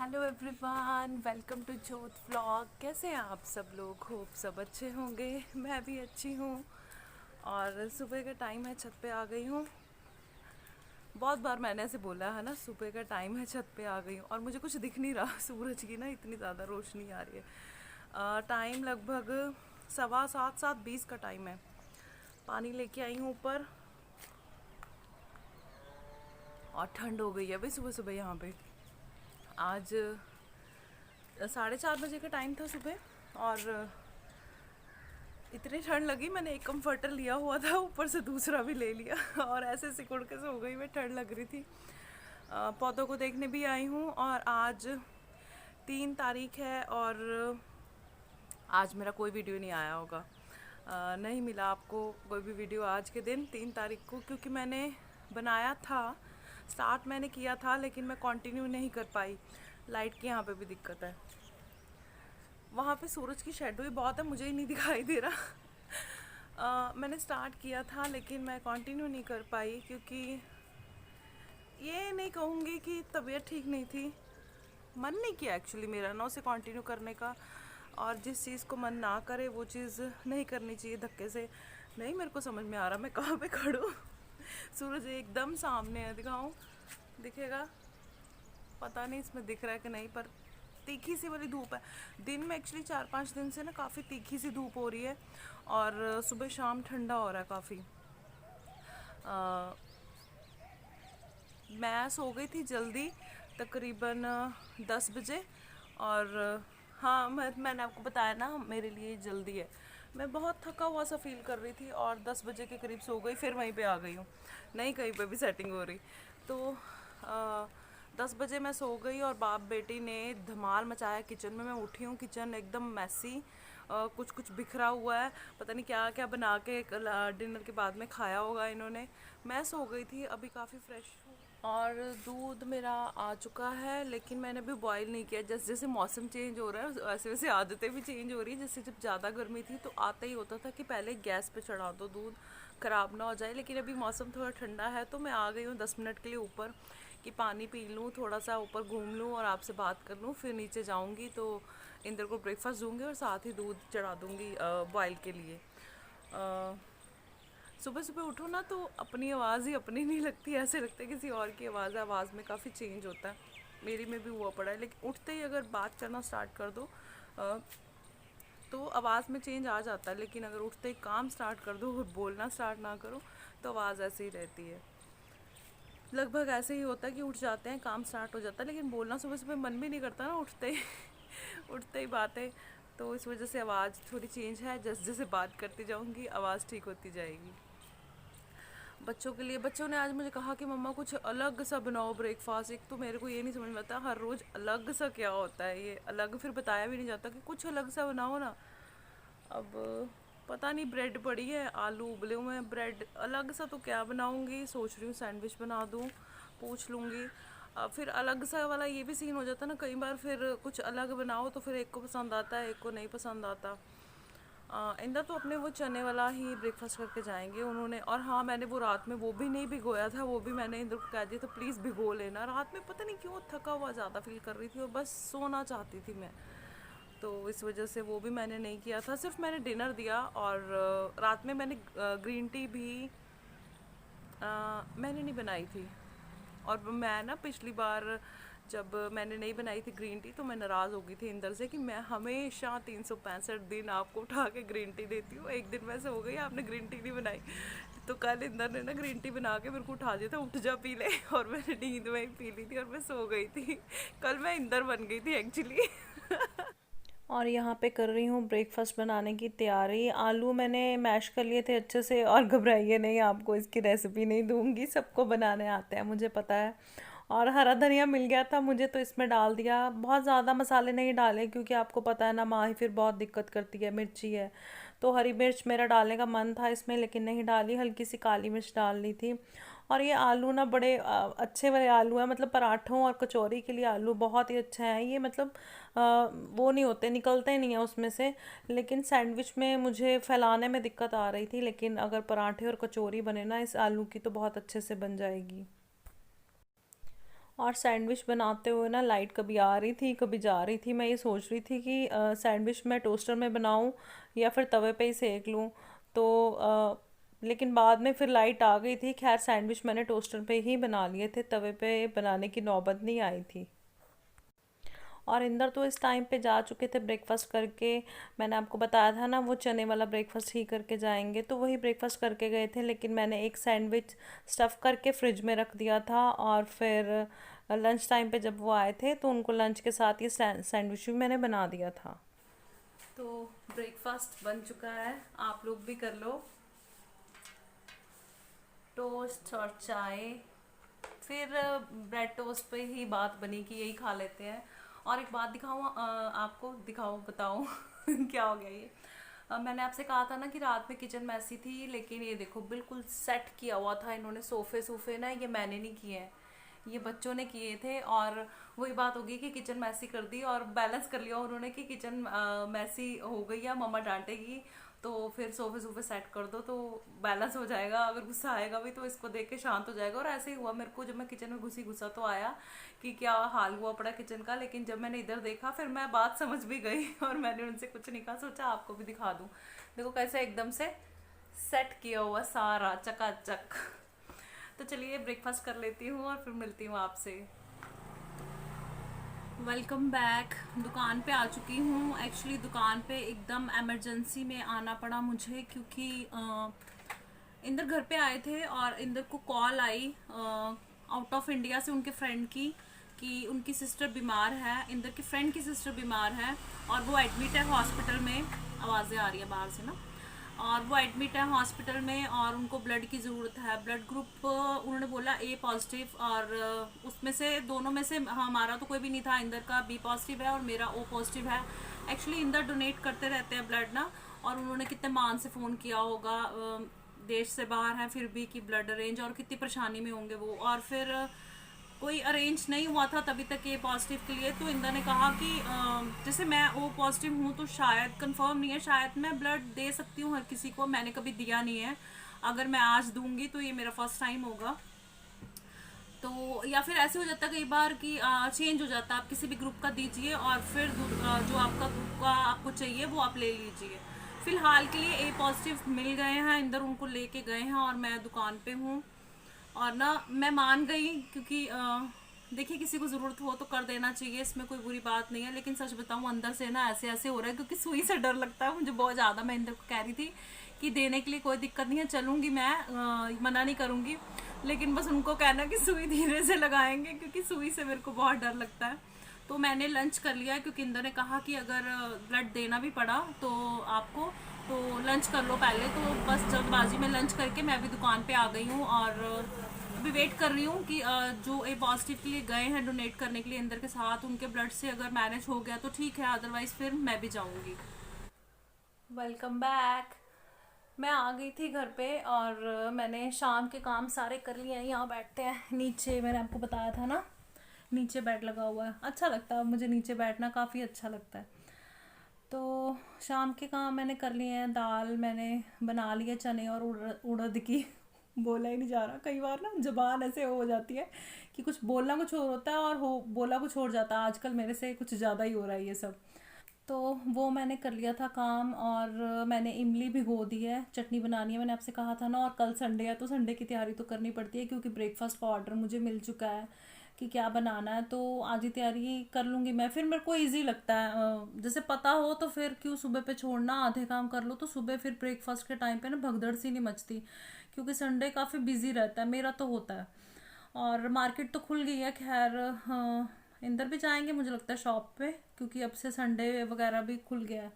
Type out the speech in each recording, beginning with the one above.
Hello everyone, welcome to जोत vlog. कैसे हैं आप सब लोग? होप सब अच्छे होंगे। मैं भी अच्छी हूँ। और सुबह का टाइम है, छत पे आ गई हूँ। बहुत बार मैंने ऐसे बोला है ना, सुबह का टाइम है, छत पे आ गई हूँ। और मुझे कुछ दिख नहीं रहा सूरज की ना इतनी ज़्यादा रोशनी आ रही है। टाइम लगभग 7:15 7:20 का टाइम है। पानी लेके आई हूँ ऊपर। और ठंड हो गई है भाई सुबह सुबह यहाँ पे। आज 4:30 बजे का टाइम था सुबह। और इतनी ठंड लगी, मैंने एक कम्फर्टर लिया हुआ था, ऊपर से दूसरा भी ले लिया और ऐसे सिकुड़ के सो गई मैं। ठंड लग रही थी। पौधों को देखने भी आई हूँ। और आज 3 तारीख है और आज मेरा कोई वीडियो नहीं आया होगा। नहीं मिला आपको कोई भी वीडियो आज के दिन 3 तारीख को, क्योंकि मैंने बनाया था, स्टार्ट मैंने किया था, लेकिन मैं कंटिन्यू नहीं कर पाई। लाइट की यहाँ पे भी दिक्कत है। वहाँ पे सूरज की शेडो ही बहुत है, मुझे ही नहीं दिखाई दे रहा। मैंने स्टार्ट किया था लेकिन मैं कंटिन्यू नहीं कर पाई, क्योंकि ये नहीं कहूँगी कि तबीयत ठीक नहीं थी। मन नहीं किया एक्चुअली मेरा ना उसे कंटिन्यू करने का। और जिस चीज़ को मन ना करे वो चीज़ नहीं करनी चाहिए धक्के से। नहीं, मेरे को समझ में आ रहा मैं कहाँ पे खड़ूँ। सूरज एकदम सामने है, दिखाऊँ? दिखेगा? पता नहीं इसमें दिख रहा है कि नहीं, पर तीखी सी वाली धूप है। दिन में एक्चुअली 4-5 दिन से ना काफ़ी तीखी सी धूप हो रही है। और सुबह शाम ठंडा हो रहा है काफ़ी। मैं सो गई थी जल्दी, तकरीबन 10 बजे। और हाँ, मैंने आपको बताया ना मेरे लिए जल्दी है। मैं बहुत थका हुआ सा फील कर रही थी और 10 बजे के करीब सो गई, फिर वहीं पे आ गई हूँ। नहीं कहीं पे भी सेटिंग हो रही। तो 10 बजे मैं सो गई और बाप बेटी ने धमाल मचाया किचन में। मैं उठी हूँ, किचन एकदम मैसी, कुछ कुछ बिखरा हुआ है। पता नहीं क्या क्या बना के डिनर के बाद में खाया होगा इन्होंने। मैं सो गई थी, अभी काफ़ी फ्रेश हूँ। और दूध मेरा आ चुका है, लेकिन मैंने अभी बॉईल नहीं किया। जैसे जैसे मौसम चेंज हो रहा है वैसे वैसे आदतें भी चेंज हो रही है। जैसे जब ज़्यादा गर्मी थी तो आता ही होता था कि पहले गैस पे चढ़ा दो दूध, ख़राब ना हो जाए। लेकिन अभी मौसम थोड़ा ठंडा है तो मैं आ गई हूँ 10 मिनट के लिए ऊपर, कि पानी पी लूँ, थोड़ा सा ऊपर घूम लूँ और आपसे बात कर लूँ। फिर नीचे जाऊँगी तो इंदर को ब्रेकफास्ट दूँगी और साथ ही दूध चढ़ा दूँगी बॉयल के लिए। सुबह सुबह उठो ना तो अपनी आवाज़ ही अपनी नहीं लगती, ऐसे लगता है किसी और की आवाज़ है। आवाज़ में काफ़ी चेंज होता है, मेरी में भी हुआ पड़ा है। लेकिन उठते ही अगर बात करना स्टार्ट कर दो अ, तो आवाज़ में चेंज आ जाता है। लेकिन अगर उठते ही काम स्टार्ट कर दो और बोलना स्टार्ट ना करो तो आवाज़ ऐसे ही रहती है। लगभग ऐसे ही होता है कि उठ जाते हैं, काम स्टार्ट हो जाता है, लेकिन बोलना सुबह सुबह मन भी नहीं करता ना उठते ही उठते ही बातें। तो इस वजह से आवाज़ थोड़ी चेंज है। जैसे जैसे बात करती जाऊँगी आवाज़ ठीक होती जाएगी। बच्चों के लिए, बच्चों ने आज मुझे कहा कि मम्मा कुछ अलग सा बनाओ ब्रेकफास्ट। एक तो मेरे को ये नहीं समझ में आता हर रोज़ अलग सा क्या होता है। ये अलग फिर बताया भी नहीं जाता कि कुछ अलग सा बनाओ ना। अब पता नहीं, ब्रेड पड़ी है, आलू उबले हुए हैं, ब्रेड अलग सा तो क्या बनाऊंगी। सोच रही हूँ सैंडविच बना दूँ, पूछ लूँगी। फिर अलग सा वाला ये भी सीन हो जाता है ना कई बार, फिर कुछ अलग बनाओ तो फिर एक को पसंद आता है, एक को नहीं पसंद आता। इंदर तो अपने वो चने वाला ही ब्रेकफास्ट करके जाएंगे उन्होंने। और हाँ, मैंने वो रात में वो भी नहीं भिगोया था, वो भी मैंने इंदर को कह दिया था प्लीज़ भिगो लेना। रात में पता नहीं क्यों थका हुआ ज़्यादा फील कर रही थी और बस सोना चाहती थी मैं। तो इस वजह से वो भी मैंने नहीं किया था, सिर्फ मैंने डिनर दिया। और रात में मैंने ग्रीन टी भी मैंने नहीं बनाई थी। और मैं ना पिछली बार जब मैंने नहीं बनाई थी ग्रीन टी तो मैं नाराज़ हो गई थी इंदर से कि मैं हमेशा 365 दिन आपको उठा के ग्रीन टी देती हूँ, एक दिन मैं सो गई आपने ग्रीन टी नहीं बनाई। तो कल इंदर ने ना ग्रीन टी बना के मेरे को उठा दिया था, उठ जा पी ले। और मैंने नींद में ही पी ली थी और मैं सो गई थी। कल मैं इंदर बन गई थी एक्चुअली। और यहाँ पे कर रही हूँ ब्रेकफास्ट बनाने की तैयारी। आलू मैंने मैश कर लिए थे अच्छे से। और घबराइए नहीं, आपको इसकी रेसिपी नहीं दूंगी, सबको बनाने आते हैं मुझे पता है। और हरा धनिया मिल गया था मुझे तो इसमें डाल दिया। बहुत ज़्यादा मसाले नहीं डाले क्योंकि आपको पता है ना माँ ही फिर बहुत दिक्कत करती है, मिर्ची है। तो हरी मिर्च मेरा डालने का मन था इसमें लेकिन नहीं डाली, हल्की सी काली मिर्च डाल ली थी। और ये आलू ना बड़े अच्छे वाले आलू हैं, मतलब पराठों और कचौरी के लिए आलू बहुत ही अच्छे हैं ये। मतलब अ, वो नहीं होते, निकलते नहीं हैं उसमें से। लेकिन सैंडविच में मुझे फैलाने में दिक्कत आ रही थी, लेकिन अगर पराठे और कचौरी बने ना इस आलू की तो बहुत अच्छे से बन जाएगी। और सैंडविच बनाते हुए ना लाइट कभी आ रही थी कभी जा रही थी। मैं ये सोच रही थी कि सैंडविच मैं टोस्टर में बनाऊं या फिर तवे पे ही सेक लूं। तो लेकिन बाद में फिर लाइट आ गई थी। खैर सैंडविच मैंने टोस्टर पे ही बना लिए थे, तवे पे बनाने की नौबत नहीं आई थी। और इंदर तो इस टाइम पे जा चुके थे ब्रेकफास्ट करके। मैंने आपको बताया था ना वो चने वाला ब्रेकफास्ट ही करके जाएंगे, तो वही ब्रेकफास्ट करके गए थे। लेकिन मैंने एक सैंडविच स्टफ़ करके फ्रिज में रख दिया था, और फिर लंच टाइम पे जब वो आए थे तो उनको लंच के साथ ये सैंडविच भी मैंने बना दिया था। तो ब्रेकफास्ट बन चुका है, आप लोग भी कर लो। टोस्ट और चाय, फिर ब्रेड टोस्ट पे ही बात बनी कि यही खा लेते हैं। और एक बात दिखाऊँ आपको, दिखाऊँ बताऊँ क्या हो गया ये। मैंने आपसे कहा था ना कि रात में किचन मैसी थी, लेकिन ये देखो बिल्कुल सेट किया हुआ था इन्होंने। सोफे सूफे ना ये मैंने नहीं किए हैं, ये बच्चों ने किए थे। और वही बात होगी कि किचन मैसी कर दी और बैलेंस कर लिया उन्होंने कि किचन मैसी हो गई है, मम्मा डांटेगी तो फिर सोफे सूफे सेट कर दो तो बैलेंस हो जाएगा। अगर गुस्सा आएगा भी तो इसको देख के शांत हो जाएगा। और ऐसे ही हुआ मेरे को, जब मैं किचन में घुसी गुस्सा तो आया कि क्या हाल हुआ पड़ा किचन का। लेकिन जब मैंने इधर देखा फिर मैं बात समझ भी गई और मैंने उनसे कुछ नहीं कहा, सोचा आपको भी दिखा दूं। देखो कैसे एकदम से सेट किया हुआ सारा चकाचक। तो चलिए ब्रेकफास्ट कर लेती हूँ और फिर मिलती हूँ आपसे। Welcome back. दुकान पे आ चुकी हूँ। एक्चुअली दुकान पे एकदम इमरजेंसी में आना पड़ा मुझे, क्योंकि इंदर घर पे आए थे और इंदर को call I out of India से उनके फ्रेंड की कि उनकी सिस्टर बीमार है, इंदर की फ्रेंड की सिस्टर बीमार है और वो एडमिट है हॉस्पिटल में। आवाज़ें आ रही है बाहर से ना। और वो एडमिट है हॉस्पिटल में और उनको ब्लड की ज़रूरत है। ब्लड ग्रुप उन्होंने बोला ए पॉजिटिव, और उसमें से दोनों में से हमारा तो कोई भी नहीं था। इंदर का बी पॉजिटिव है और मेरा ओ पॉजिटिव है। एक्चुअली इंदर डोनेट करते रहते हैं ब्लड ना, और उन्होंने कितने मान से फ़ोन किया होगा, देश से बाहर हैं फिर भी, कि ब्लड अरेंज, और कितनी परेशानी में होंगे वो। और फिर कोई अरेंज नहीं हुआ था तभी तक ये पॉजिटिव के लिए। तो इंदर ने कहा कि जैसे मैं ओ पॉजिटिव हूँ तो शायद कंफर्म नहीं है, शायद मैं ब्लड दे सकती हूँ हर किसी को, मैंने कभी दिया नहीं है। अगर मैं आज दूंगी तो ये मेरा फर्स्ट टाइम होगा। तो या फिर ऐसे हो जाता है कई बार कि चेंज हो जाता है, आप किसी भी ग्रुप का दीजिए और फिर जो आपका ग्रुप का आपको चाहिए वो आप ले लीजिए। फिलहाल के लिए ए पॉजिटिव मिल गए हैं, इंदर उनको लेके गए हैं और मैं दुकान पे हूँ। और ना मैं मान गई, क्योंकि देखिए किसी को ज़रूरत हो तो कर देना चाहिए, इसमें कोई बुरी बात नहीं है। लेकिन सच बताऊँ अंदर से ना ऐसे ऐसे हो रहा है, क्योंकि सुई से डर लगता है मुझे बहुत ज़्यादा। मैं इंदर को कह रही थी कि देने के लिए कोई दिक्कत नहीं है, चलूँगी मैं, मना नहीं करूँगी। लेकिन बस उनको कहना कि सुई धीरे से लगाएंगे, क्योंकि सुई से मेरे को बहुत डर लगता है। तो मैंने लंच कर लिया है, क्योंकि इंदर ने कहा कि अगर ब्लड देना भी पड़ा तो आपको, तो लंच कर लो पहले। तो बस जल्दबाजी में लंच करके मैं भी दुकान पे आ गई हूँ और अभी वेट कर रही हूँ कि जो ए पॉजिटिव के लिए गए हैं डोनेट करने के लिए इंदर के साथ, उनके ब्लड से अगर मैनेज हो गया तो ठीक है, अदरवाइज फिर मैं भी जाऊँगी। Welcome back. मैं आ गई थी घर पे और मैंने शाम के काम सारे कर लिए हैं। यहाँ बैठते हैं नीचे, मैंने आपको बताया था ना नीचे बेड लगा हुआ है, अच्छा लगता है मुझे नीचे बैठना, काफ़ी अच्छा लगता है। तो शाम के काम मैंने कर लिए हैं। दाल मैंने बना ली है, चने और उड़द की बोला ही नहीं जा रहा, कई बार ना जबान ऐसे हो जाती है कि कुछ बोलना कुछ और होता है और हो बोला कुछ और जाता है। आजकल मेरे से कुछ ज़्यादा ही हो रहा है ये सब। तो वो मैंने कर लिया था काम, और मैंने इमली भिगो दी है, चटनी बनानी है, मैंने आपसे कहा था ना। और कल संडे है तो संडे की तैयारी तो करनी पड़ती है, क्योंकि ब्रेकफास्ट का ऑर्डर मुझे मिल चुका है कि क्या बनाना है। तो आज ही तैयारी कर लूँगी मैं, फिर मेरे को इजी लगता है। जैसे पता हो तो फिर क्यों सुबह पे छोड़ना, आधे काम कर लो तो सुबह फिर ब्रेकफास्ट के टाइम पे ना भगदड़ सी नहीं मचती, क्योंकि संडे काफ़ी बिजी रहता है, मेरा तो होता है। और मार्केट तो खुल गई है खैर। हाँ, इंदर भी जाएंगे मुझे लगता है शॉप पे, क्योंकि अब से संडे वगैरह भी खुल गया है।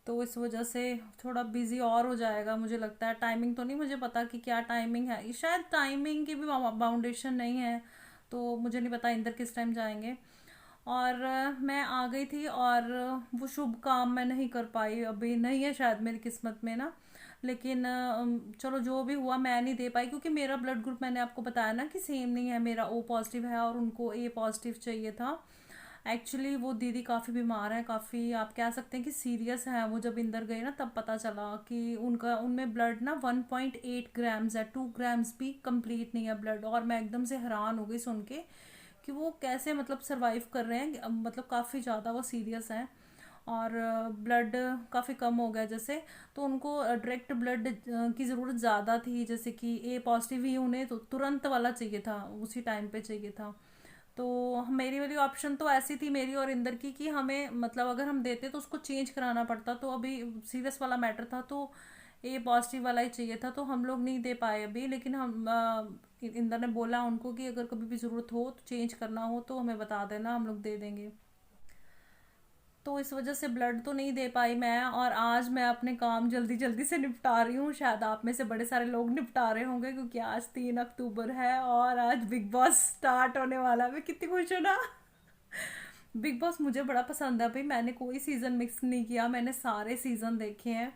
तो इस वजह से थोड़ा बिजी और हो जाएगा मुझे लगता है। टाइमिंग तो नहीं मुझे पता कि क्या टाइमिंग है, शायद टाइमिंग की भी बाउंडेशन नहीं है, तो मुझे नहीं पता इंदर किस टाइम जाएंगे। और मैं आ गई थी और वो शुभ काम मैं नहीं कर पाई, अभी नहीं है शायद मेरी किस्मत में ना। लेकिन चलो जो भी हुआ मैं नहीं दे पाई, क्योंकि मेरा ब्लड ग्रुप मैंने आपको बताया ना कि सेम नहीं है, मेरा ओ पॉजिटिव है और उनको ए पॉजिटिव चाहिए था। एक्चुअली वो दीदी काफ़ी बीमार है, काफ़ी आप कह सकते हैं कि सीरियस है वो। जब इंदर गए ना तब पता चला कि उनका उनमें ब्लड ना 1.8 ग्राम्स है, 2 ग्राम्स भी कंप्लीट नहीं है ब्लड। और मैं एकदम से हैरान हो गई सुन के कि वो कैसे मतलब सरवाइव कर रहे हैं, मतलब काफ़ी ज़्यादा वो सीरियस हैं। और ब्लड काफ़ी कम हो गया जैसे, तो उनको डायरेक्ट ब्लड की ज़रूरत ज़्यादा थी, जैसे कि ए पॉजिटिव ही उन्हें तो तुरंत वाला चाहिए था, उसी टाइम पे चाहिए था। तो मेरी वाली ऑप्शन तो ऐसी थी मेरी और इंदर की कि हमें मतलब अगर हम देते तो उसको चेंज कराना पड़ता, तो अभी सीरियस वाला मैटर था तो ए पॉजिटिव वाला ही चाहिए था, तो हम लोग नहीं दे पाए अभी। लेकिन हम इंदर ने बोला उनको कि अगर कभी भी ज़रूरत हो तो चेंज करना हो तो हमें बता देना, हम लोग दे देंगे। तो इस वजह से ब्लड तो नहीं दे पाई मैं, और आज मैं अपने काम जल्दी जल्दी से निपटा रही हूँ। शायद आप में से बड़े सारे लोग निपटा रहे होंगे, क्योंकि आज 3 अक्टूबर है और आज बिग बॉस स्टार्ट होने वाला है। मैं कितनी खुश हूँ ना। बिग बॉस मुझे बड़ा पसंद है भाई, मैंने कोई सीज़न मिक्स नहीं किया, मैंने सारे सीज़न देखे हैं।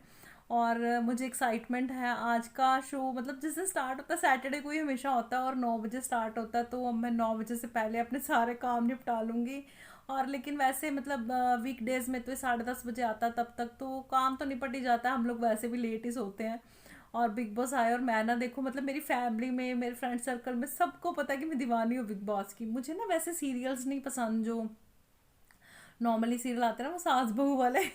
और मुझे एक्साइटमेंट है आज का शो, मतलब जिस दिन स्टार्ट होता है सैटरडे को ही हमेशा होता है और 9 बजे स्टार्ट होता है, तो अब मैं 9 बजे से पहले अपने सारे काम निपटा लूँगी। और लेकिन वैसे मतलब वीकडेज में तो ये 10:30 बजे आता है, तब तक तो काम तो निपट ही जाता है, हम लोग वैसे भी लेट ही सोते हैं। और बिग बॉस आए और मैं ना देखो, मतलब मेरी फैमिली में, मेरे फ्रेंड सर्कल में सबको पता है कि मैं दीवानी हूँ बिग बॉस की। मुझे ना वैसे सीरियल्स नहीं पसंद जो नॉर्मली सीरियल आते हैं ना, वो सास बहू वाले।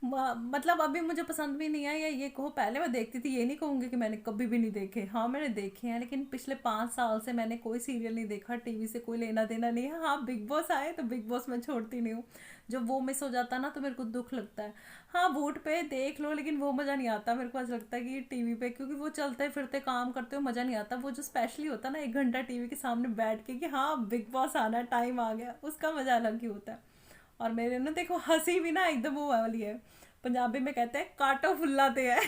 मतलब अभी मुझे पसंद भी नहीं है, या ये कहो पहले मैं देखती थी, ये नहीं कहूँगी कि मैंने कभी भी नहीं देखे, हाँ मैंने देखे हैं, लेकिन पिछले 5 साल से मैंने कोई सीरियल नहीं देखा, टीवी से कोई लेना देना नहीं है। हाँ बिग बॉस आए तो बिग बॉस मैं छोड़ती नहीं हूँ। जब वो मिस हो जाता ना तो मेरे को दुख लगता है। हाँ वोट पे देख लो, लेकिन वो मज़ा नहीं आता मेरे को। ऐसा लगता है कि टीवी पे, क्योंकि वो चलते फिरते काम करते हो, मज़ा नहीं आता। वो जो स्पेशली होता है ना 1 घंटा टीवी के सामने बैठ के कि हाँ बिग बॉस आना, टाइम आ गया, उसका मज़ा अलग ही होता है। और मेरे ना देखो हंसी भी ना एकदम वो वाली है, पंजाबी में कहते हैं काटो फुल्लाते हैं।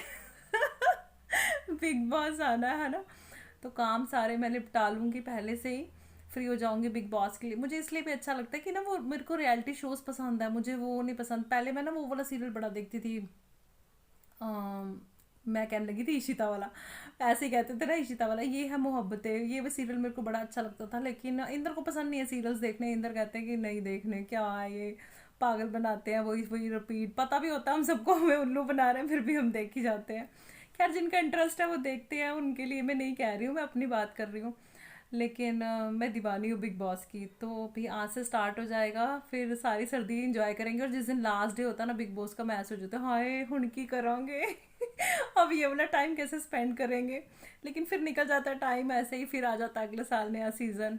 बिग बॉस आना है ना, तो काम सारे मैं निपटा लूंगी पहले से ही, फ्री हो जाऊंगी बिग बॉस के लिए। मुझे इसलिए भी अच्छा लगता है कि ना वो मेरे को रियलिटी शोज पसंद है, मुझे वो नहीं पसंद। पहले मैं ना वो वाला सीरियल बड़ा देखती थी, मैं कहने लगी थी इशिता वाला, ऐसे ही कहते थे ना इशिता वाला, ये है मोहब्बतें, ये भी सीरियल मेरे को बड़ा अच्छा लगता था। लेकिन इंदर को पसंद नहीं है सीरियल्स देखने, इंदर कहते हैं कि नहीं देखने, क्या है ये, पागल बनाते हैं, वही वही रिपीट। पता भी होता है हम सबको हमें उल्लू बना रहे हैं, फिर भी हम देख ही जाते हैं। खैर जिनका इंटरेस्ट है वो देखते हैं, उनके लिए मैं नहीं कह रही हूँ, मैं अपनी बात कर रही हूँ। लेकिन मैं दीवानी हूँ बिग बॉस की। तो भी आज से स्टार्ट हो जाएगा, फिर सारी सर्दी इंजॉय करेंगे, और जिस दिन लास्ट डे होता है ना बिग बॉस का, मैं सोचती हूँ हाय हुण की करेंगे। अब ये वाला टाइम कैसे स्पेंड करेंगे। लेकिन फिर निकल जाता है टाइम ऐसे ही, फिर आ जाता है अगले साल नया सीजन।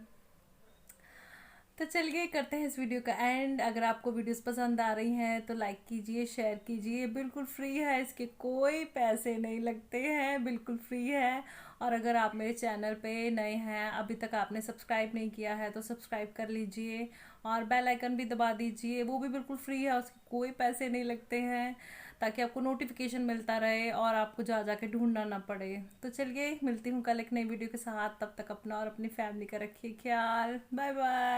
तो चलिए करते हैं इस वीडियो का एंड। अगर आपको वीडियोस पसंद आ रही हैं तो लाइक कीजिए, शेयर कीजिए, बिल्कुल फ्री है, इसके कोई पैसे नहीं लगते हैं, बिल्कुल फ्री है। और अगर आप मेरे चैनल पे नए हैं, अभी तक आपने सब्सक्राइब नहीं किया है तो सब्सक्राइब कर लीजिए, और बेल आइकन भी दबा दीजिए, वो भी बिल्कुल फ्री है, उसके कोई पैसे नहीं लगते हैं, ताकि आपको नोटिफिकेशन मिलता रहे और आपको जा जाके ढूंढना ना पड़े। तो चलिए मिलती हूँ कल एक नई वीडियो के साथ, तब तक अपना और अपनी फैमिली का रखिए ख्याल। Bye bye.